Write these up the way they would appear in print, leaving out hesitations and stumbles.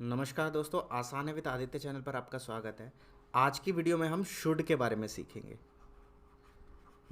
नमस्कार दोस्तों, आसान है विद आदित्य चैनल पर आपका स्वागत है। आज की वीडियो में हम शुड के बारे में सीखेंगे।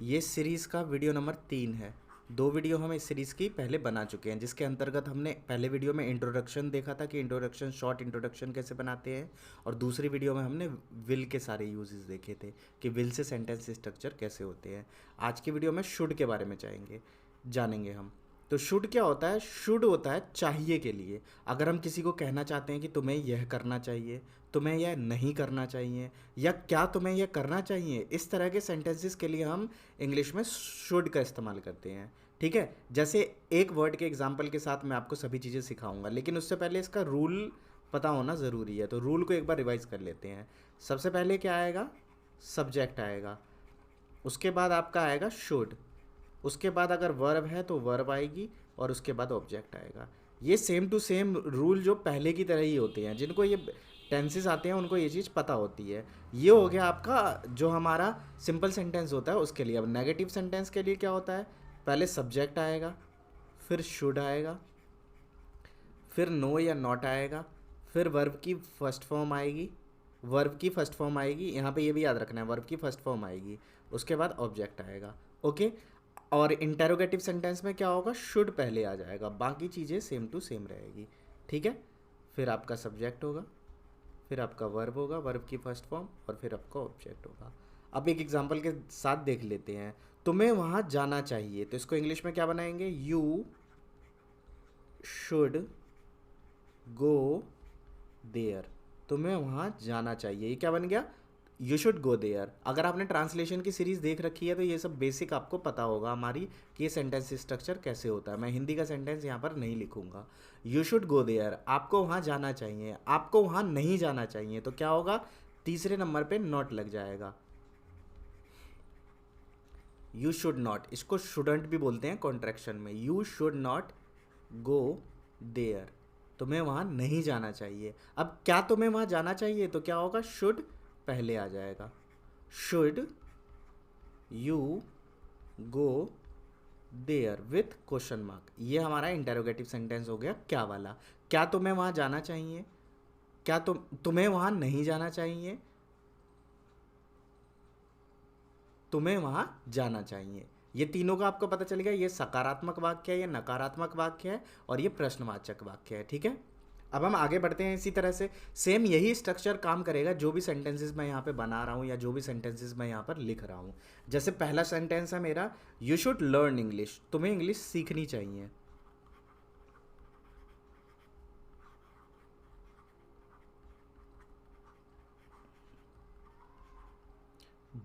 ये सीरीज़ का वीडियो नंबर 3 है। 2 वीडियो हम इस सीरीज़ की पहले बना चुके हैं, जिसके अंतर्गत हमने पहले वीडियो में इंट्रोडक्शन देखा था कि इंट्रोडक्शन, शॉर्ट इंट्रोडक्शन कैसे बनाते हैं, और दूसरी वीडियो में हमने विल के सारे यूजेस देखे थे कि विल से सेंटेंस स्ट्रक्चर कैसे होते हैं। आज की वीडियो में शुड के बारे में जानेंगे हम। तो शुड क्या होता है? शुड होता है चाहिए के लिए। अगर हम किसी को कहना चाहते हैं कि तुम्हें यह करना चाहिए, तुम्हें यह नहीं करना चाहिए, या क्या तुम्हें यह करना चाहिए, इस तरह के सेंटेंसेस के लिए हम इंग्लिश में शुड का इस्तेमाल करते हैं। ठीक है, जैसे एक वर्ड के एग्जाम्पल के साथ मैं आपको सभी चीज़ें सिखाऊंगा, लेकिन उससे पहले इसका रूल पता होना ज़रूरी है। तो रूल को एक बार रिवाइज कर लेते हैं। सबसे पहले क्या आएगा? सब्जेक्ट आएगा। उसके बाद आपका आएगा शुड। उसके बाद अगर वर्ब है तो वर्ब आएगी, और उसके बाद ऑब्जेक्ट आएगा। ये सेम टू सेम रूल जो पहले की तरह ही होते हैं। जिनको ये टेंसेस आते हैं उनको ये चीज़ पता होती है। ये हो गया आपका जो हमारा सिंपल सेंटेंस होता है उसके लिए। अब नेगेटिव सेंटेंस के लिए क्या होता है? पहले सब्जेक्ट आएगा, फिर शुड आएगा, फिर नो या नॉट आएगा, फिर वर्ब की फर्स्ट फॉर्म आएगी। यहाँ पे ये भी याद रखना है, वर्ब की फर्स्ट फॉर्म आएगी। उसके बाद ऑब्जेक्ट आएगा। ओके। और इंटेरोगेटिव सेंटेंस में क्या होगा? शुड पहले आ जाएगा, बाकी चीज़ें सेम टू सेम रहेगी। ठीक है। फिर आपका सब्जेक्ट होगा, फिर आपका वर्ब होगा, वर्ब की फर्स्ट फॉर्म, और फिर आपका ऑब्जेक्ट होगा। अब एक एग्जांपल के साथ देख लेते हैं। तुम्हें वहाँ जाना चाहिए, तो इसको इंग्लिश में क्या बनाएंगे? You should go there. तुम्हें वहाँ जाना चाहिए, ये क्या बन गया? You should go there. अगर आपने ट्रांसलेशन की सीरीज़ देख रखी है तो ये सब बेसिक आपको पता होगा हमारी कि ये सेंटेंस स्ट्रक्चर कैसे होता है। मैं हिंदी का सेंटेंस यहाँ पर नहीं लिखूंगा। यू शुड गो देयर, आपको वहाँ जाना चाहिए। आपको वहाँ नहीं जाना चाहिए तो क्या होगा? तीसरे नंबर पे नॉट लग जाएगा। यू शुड नॉट, इसको शुडंट भी बोलते हैं कॉन्ट्रैक्शन में। You should not go there, तुम्हें वहाँ नहीं जाना चाहिए। अब क्या तुम्हें वहाँ जाना चाहिए तो क्या होगा? शुड पहले आ जाएगा। Should you go there with question mark. ये हमारा इंटेरोगेटिव सेंटेंस हो गया क्या वाला। क्या तुम्हें वहाँ जाना चाहिए? क्या तुम्हें वहाँ नहीं जाना चाहिए? तुम्हें वहाँ जाना चाहिए। ये तीनों का आपको पता चल गया। ये सकारात्मक वाक्य है, ये नकारात्मक वाक्य है, और ये प्रश्नवाचक वाक्य है। ठीक है। अब हम आगे बढ़ते हैं। इसी तरह से सेम यही स्ट्रक्चर काम करेगा जो भी सेंटेंसेस मैं यहाँ पे बना रहा हूँ या जो भी सेंटेंसेस मैं यहाँ पर लिख रहा हूँ। जैसे पहला सेंटेंस है मेरा, यू शुड लर्न इंग्लिश, तुम्हें इंग्लिश सीखनी चाहिए।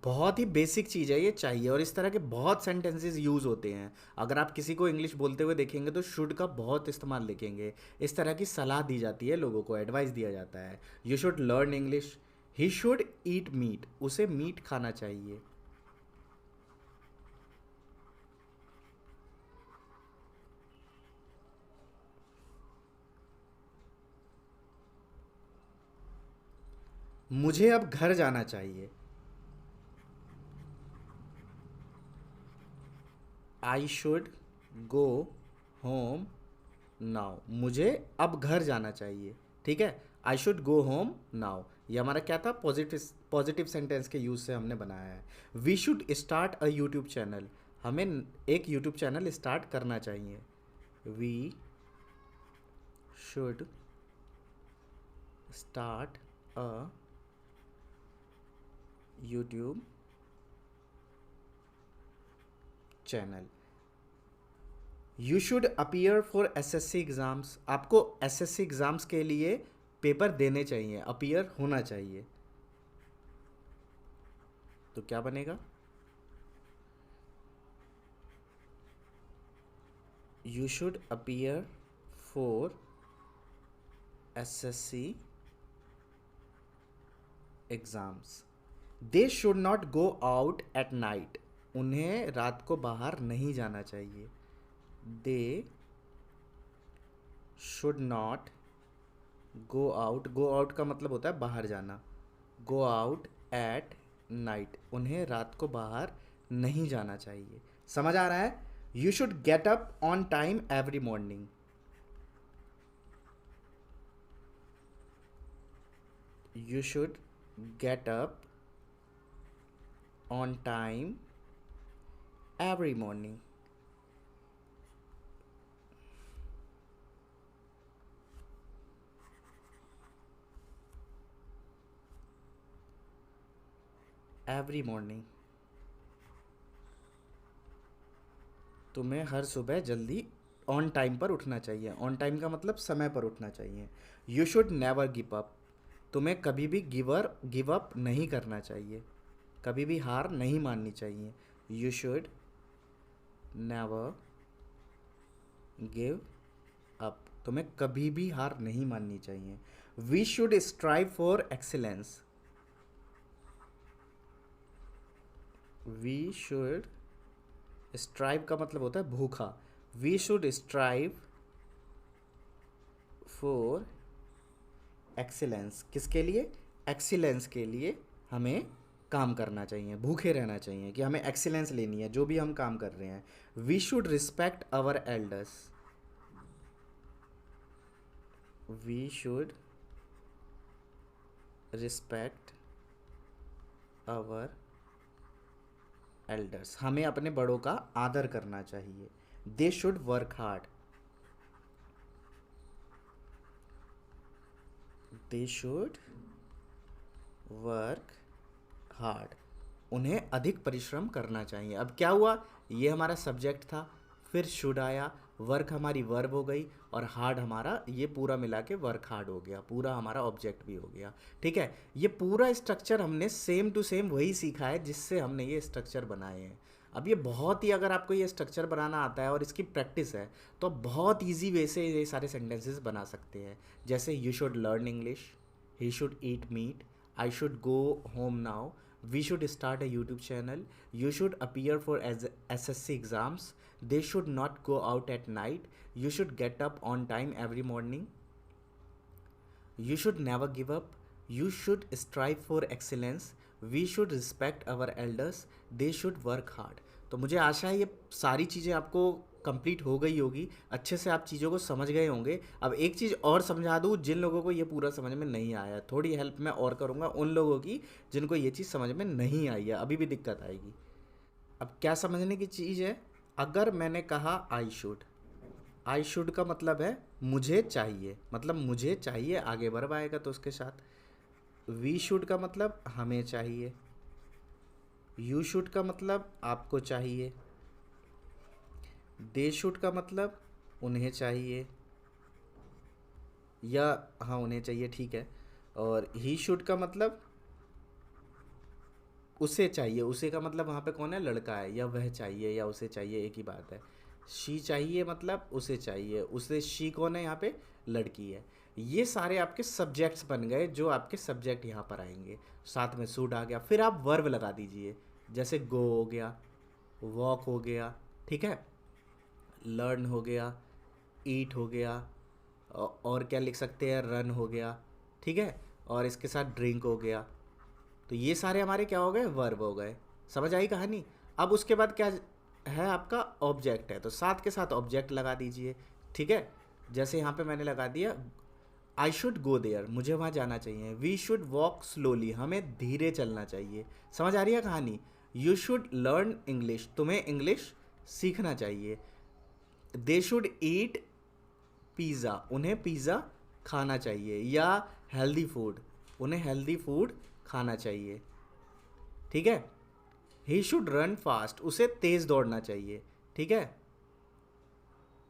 बहुत ही बेसिक चीज़ है ये, चाहिए। और इस तरह के बहुत सेंटेंसेस यूज़ होते हैं। अगर आप किसी को इंग्लिश बोलते हुए देखेंगे तो शुड का बहुत इस्तेमाल देखेंगे। इस तरह की सलाह दी जाती है, लोगों को एडवाइस दिया जाता है। You should learn English. He should eat meat, उसे मीट खाना चाहिए। मुझे अब घर जाना चाहिए। I should go home now, मुझे अब घर जाना चाहिए। ठीक है। I should go home now, ये हमारा क्या था? पॉजिटिव पॉजिटिव सेंटेंस के यूज से हमने बनाया है। We should start a YouTube channel, हमें एक यूट्यूब चैनल स्टार्ट करना चाहिए। We should start a YouTube channel. You should appear for SSC exams, आपको एसएससी एग्ज़ाम्स के लिए पेपर देने चाहिए, अपीयर होना चाहिए। तो क्या बनेगा? You should appear for SSC exams. They should not go out at night, उन्हें रात को बाहर नहीं जाना चाहिए। They should not go out का मतलब होता है बाहर जाना। गो आउट एट नाइट, उन्हें रात को बाहर नहीं जाना चाहिए। समझ आ रहा है? You should get up on time every morning. You should get up on time every morning. Every morning. तुम्हें हर सुबह जल्दी ऑन टाइम पर उठना चाहिए. ऑन टाइम का मतलब समय पर उठना चाहिए. You should never give up. तुम्हें कभी भी गिव अप नहीं करना चाहिए, कभी भी हार नहीं माननी चाहिए. You should never give up. तुम्हें कभी भी हार नहीं माननी चाहिए. We should strive for excellence. We should strive का मतलब होता है भूखा. We should strive for excellence. किसके लिए? एक्सीलेंस के लिए हमें काम करना चाहिए, भूखे रहना चाहिए कि हमें एक्सीलेंस लेनी है जो भी हम काम कर रहे हैं. We should respect our elders. We should respect our elders. हमें अपने बड़ों का आदर करना चाहिए. They should work hard. They should work hard. उन्हें अधिक परिश्रम करना चाहिए. अब क्या हुआ, ये हमारा सब्जेक्ट था, फिर शुड आया, वर्क हमारी वर्ब हो गई, और हार्ड हमारा ये पूरा मिला के वर्क हार्ड हो गया, पूरा हमारा ऑब्जेक्ट भी हो गया. ठीक है, ये पूरा स्ट्रक्चर हमने सेम टू सेम वही सीखा है जिससे हमने ये स्ट्रक्चर बनाए हैं. अब ये बहुत ही, अगर आपको ये स्ट्रक्चर बनाना आता है और इसकी प्रैक्टिस है तो आप बहुत ईजी वे से ये सारे सेंटेंसेस बना सकते हैं. जैसे you should learn English, he should eat meat, I should go home now, we should start a YouTube channel, you should appear for SSC exams, they should not go out at night, you should get up on time every morning, you should never give up, you should strive for excellence, we should respect our elders, they should work hard. तो मुझे आशा है ये सारी चीज़ें आपको complete हो गई होगी, अच्छे से आप चीज़ों को समझ गए होंगे. अब एक चीज़ और समझा दूँ, जिन लोगों को ये पूरा समझ में नहीं आया, थोड़ी हेल्प मैं और करूँगा उन लोगों की जिनको ये चीज़ समझ में नहीं आई है, अभी भी दिक्कत आएगी. अब क्या समझने की चीज़ है, अगर मैंने कहा आई शुड का मतलब है मुझे चाहिए, मतलब मुझे चाहिए, आगे वर्ब आएगा तो उसके साथ. वी शुड का मतलब हमें चाहिए. यू शुड का मतलब आपको चाहिए. दे शुड का मतलब उन्हें चाहिए, या हाँ उन्हें चाहिए, ठीक है. और ही शुड का मतलब उसे चाहिए. उसे का मतलब वहाँ पे कौन है, लड़का है, या वह चाहिए या उसे चाहिए, एक ही बात है. शी चाहिए मतलब उसे चाहिए, उसे शी कौन है यहाँ पे, लड़की है. ये सारे आपके सब्जेक्ट्स बन गए जो आपके सब्जेक्ट यहाँ पर आएंगे. साथ में शुड आ गया, फिर आप वर्ब लगा दीजिए. जैसे गो हो गया, वॉक हो गया, ठीक है, लर्न हो गया, ईट हो गया, और क्या लिख सकते हैं, रन हो गया, ठीक है, और इसके साथ ड्रिंक हो गया. तो ये सारे हमारे क्या हो गए, वर्ब हो गए. समझ आई कहानी. अब उसके बाद क्या है, आपका ऑब्जेक्ट है, तो साथ के साथ ऑब्जेक्ट लगा दीजिए. ठीक है, जैसे यहाँ पे मैंने लगा दिया आई शुड गो देयर, मुझे वहाँ जाना चाहिए. वी शुड वॉक स्लोली, हमें धीरे चलना चाहिए. समझ आ रही है कहानी. यू शुड लर्न इंग्लिश, तुम्हें इंग्लिश सीखना चाहिए. दे शुड ईट पिज़्ज़ा, उन्हें पिज़्ज़ा खाना चाहिए. या हेल्दी फूड, उन्हें हेल्दी फूड खाना चाहिए. ठीक है. ही शुड रन फास्ट, उसे तेज़ दौड़ना चाहिए. ठीक है.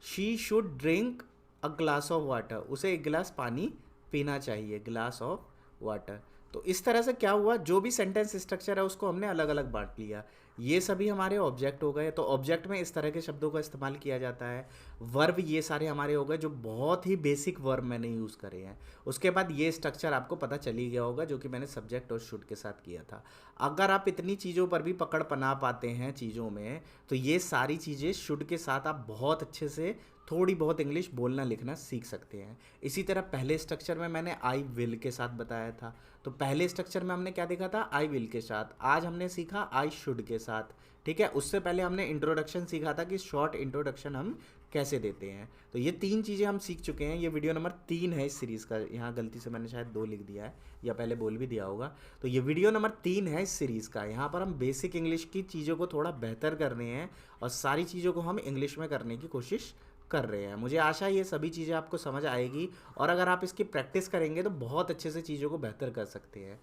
She should drink a glass of water, उसे एक गिलास पानी पीना चाहिए, ग्लास ऑफ वाटर. तो इस तरह से क्या हुआ, जो भी सेंटेंस स्ट्रक्चर है उसको हमने अलग अलग बांट लिया. ये सभी हमारे ऑब्जेक्ट हो गए. तो ऑब्जेक्ट में इस तरह के शब्दों का इस्तेमाल किया जाता है. वर्ब ये सारे हमारे हो गए जो बहुत ही बेसिक वर्ब मैंने यूज़ करे हैं. उसके बाद ये स्ट्रक्चर आपको पता चल ही गया होगा जो कि मैंने सब्जेक्ट और शुड के साथ किया था. अगर आप इतनी चीज़ों पर भी पकड़ बना पाते हैं चीज़ों में, तो ये सारी चीज़ें शुड के साथ आप बहुत अच्छे से थोड़ी बहुत इंग्लिश बोलना लिखना सीख सकते हैं. इसी तरह पहले स्ट्रक्चर में मैंने आई विल के साथ बताया था. तो पहले स्ट्रक्चर में हमने क्या देखा था, आई विल के साथ. आज हमने सीखा आई शुड के साथ. ठीक है. उससे पहले हमने इंट्रोडक्शन सीखा था कि शॉर्ट इंट्रोडक्शन हम कैसे देते हैं। तो ये 3 चीज़ें हम सीख चुके हैं। ये वीडियो नंबर 3 है इस सीरीज़ का। यहाँ गलती से मैंने शायद 2 लिख दिया है या पहले बोल भी दिया होगा। तो ये वीडियो नंबर 3 है इस सीरीज़ का। यहाँ पर हम बेसिक इंग्लिश की चीज़ों को थोड़ा बेहतर कर रहे हैं और सारी चीज़ों को हम इंग्लिश में करने की कोशिश कर रहे हैं। मुझे आशा है ये सभी चीज़ें आपको समझ आएगी और अगर आप इसकी प्रैक्टिस करेंगे तो बहुत अच्छे से चीज़ों को बेहतर कर सकते हैं।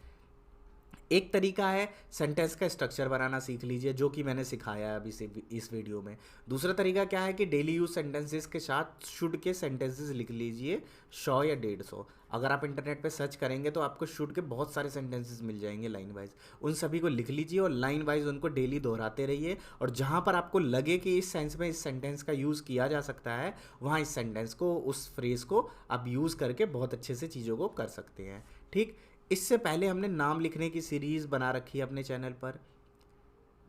एक तरीका है सेंटेंस का स्ट्रक्चर बनाना सीख लीजिए, जो कि मैंने सिखाया है अभी से इस वीडियो में। दूसरा तरीका क्या है कि डेली यूज सेंटेंसेस के साथ शुड के सेंटेंसेस लिख लीजिए 100 या 150। अगर आप इंटरनेट पे सर्च करेंगे तो आपको शुड के बहुत सारे सेंटेंसेस मिल जाएंगे लाइन वाइज। उन सभी को लिख लीजिए और लाइन वाइज उनको डेली दोहराते रहिए और जहाँ पर आपको लगे कि इस सेंस में इस सेंटेंस का यूज़ किया जा सकता है, वहाँ इस सेंटेंस को, उस फ्रेज़ को आप यूज़ करके बहुत अच्छे से चीज़ों को कर सकते हैं। ठीक, इससे पहले हमने नाम लिखने की सीरीज़ बना रखी है अपने चैनल पर।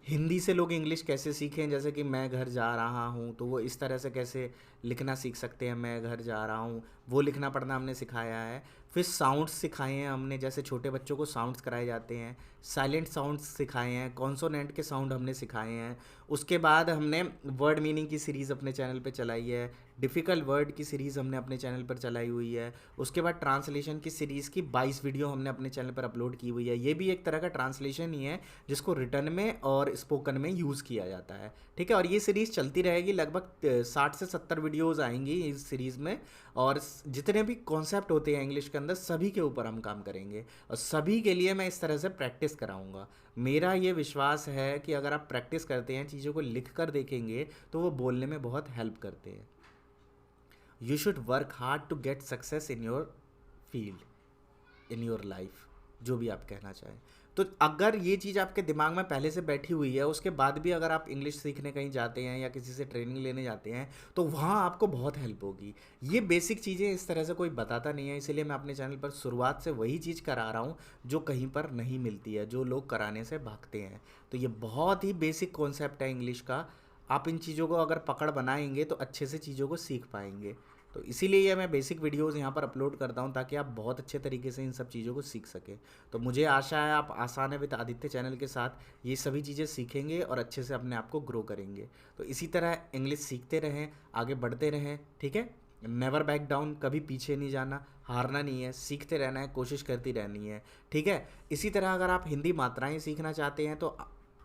हिंदी से लोग इंग्लिश कैसे सीखें, जैसे कि मैं घर जा रहा हूँ, तो वो इस तरह से कैसे लिखना सीख सकते हैं, मैं घर जा रहा हूँ, वो लिखना पढ़ना हमने सिखाया है। फिर साउंड्स सिखाए हैं हमने, जैसे छोटे बच्चों को साउंड्स कराए जाते हैं। साइलेंट साउंड्स सिखाए हैं, कॉन्सोनेंट के साउंड हमने सिखाए हैं। उसके बाद हमने वर्ड मीनिंग की सीरीज़ अपने चैनल पे चलाई है। डिफ़िकल्ट वर्ड की सीरीज़ हमने अपने चैनल पर चलाई हुई है। उसके बाद ट्रांसलेशन की सीरीज़ की 22 वीडियो हमने अपने चैनल पर अपलोड की हुई है। ये भी एक तरह का ट्रांसलेशन ही है जिसको रिटर्न में और स्पोकन में यूज़ किया जाता है। ठीक है, और ये सीरीज़ चलती रहेगी, लगभग 60 से 70 वीडियोज़ आएंगी इस सीरीज़ में और जितने भी कॉन्सेप्ट होते हैं इंग्लिश के अंदर सभी के ऊपर हम काम करेंगे और सभी के लिए मैं इस तरह से प्रैक्टिस कराऊंगा। मेरा ये विश्वास है कि अगर आप प्रैक्टिस करते हैं, चीज़ों को लिख कर देखेंगे, तो वो बोलने में बहुत हेल्प करते हैं। You should work hard to get success in your field, in your life, जो भी आप कहना चाहें। तो अगर ये चीज़ आपके दिमाग में पहले से बैठी हुई है, उसके बाद भी अगर आप इंग्लिश सीखने कहीं जाते हैं या किसी से ट्रेनिंग लेने जाते हैं, तो वहाँ आपको बहुत हेल्प होगी। ये बेसिक चीज़ें इस तरह से कोई बताता नहीं है, इसीलिए मैं अपने चैनल पर शुरुआत से वही चीज़ करा रहा हूँ जो कहीं पर नहीं मिलती है, जो लोग कराने से भागते हैं। तो ये बहुत ही बेसिक कॉन्सेप्ट है इंग्लिश का। आप इन चीज़ों को अगर पकड़ बनाएंगे तो अच्छे से चीज़ों को सीख पाएंगे। तो इसीलिए ये मैं बेसिक वीडियोज़ यहाँ पर अपलोड करता हूँ ताकि आप बहुत अच्छे तरीके से इन सब चीज़ों को सीख सकें। तो मुझे आशा है आप आसान है विद आदित्य चैनल के साथ ये सभी चीज़ें सीखेंगे और अच्छे से अपने आप को ग्रो करेंगे। तो इसी तरह इंग्लिश सीखते रहें, आगे बढ़ते रहें। ठीक है, नेवर बैक डाउन, कभी पीछे नहीं जाना, हारना नहीं है, सीखते रहना है, कोशिश करती रहनी है। ठीक है, इसी तरह अगर आप हिंदी मात्राएँ सीखना चाहते हैं तो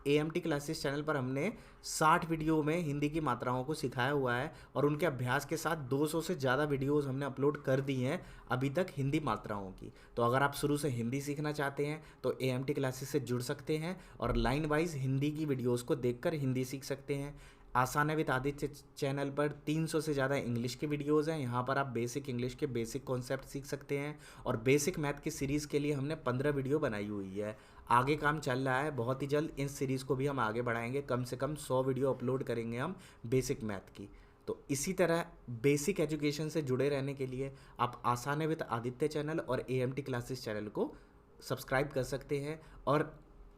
AMT क्लासेस चैनल पर हमने 60 वीडियो में हिंदी की मात्राओं को सिखाया हुआ है और उनके अभ्यास के साथ 200 से ज़्यादा वीडियोस हमने अपलोड कर दी हैं अभी तक हिंदी मात्राओं की। तो अगर आप शुरू से हिंदी सीखना चाहते हैं तो AMT क्लासेस से जुड़ सकते हैं और लाइन वाइज हिंदी की वीडियोस को देखकर हिंदी सीख सकते हैं। आसान है विद आदित्य चैनल पर 300 से ज़्यादा इंग्लिश के वीडियोज़ हैं। यहाँ पर आप बेसिक इंग्लिश के बेसिक कॉन्सेप्ट सीख सकते हैं और बेसिक मैथ की सीरीज़ के लिए हमने 15 वीडियो बनाई हुई है। आगे काम चल रहा है, बहुत ही जल्द इस सीरीज़ को भी हम आगे बढ़ाएंगे। कम से कम 100 वीडियो अपलोड करेंगे हम बेसिक मैथ की। तो इसी तरह बेसिक एजुकेशन से जुड़े रहने के लिए आप आसान है विद आदित्य चैनल और AMT क्लासेस चैनल को सब्सक्राइब कर सकते हैं और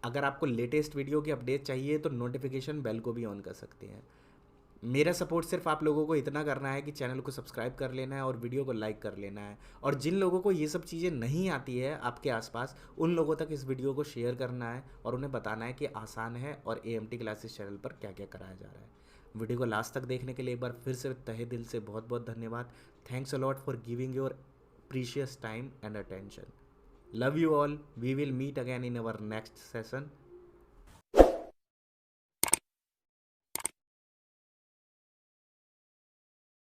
अगर आपको लेटेस्ट वीडियो की अपडेट चाहिए तो नोटिफिकेशन बेल को भी ऑन कर सकते हैं। मेरा सपोर्ट सिर्फ आप लोगों को इतना करना है कि चैनल को सब्सक्राइब कर लेना है और वीडियो को लाइक कर लेना है और जिन लोगों को ये सब चीज़ें नहीं आती है आपके आसपास, उन लोगों तक इस वीडियो को शेयर करना है और उन्हें बताना है कि आसान है और AMT क्लासेस चैनल पर क्या क्या कराया जा रहा है। वीडियो को लास्ट तक देखने के लिए एक बार फिर से तहे दिल से बहुत बहुत धन्यवाद। Thanks a lot for giving your precious time and attention. Love you all. We will meet again in our next session.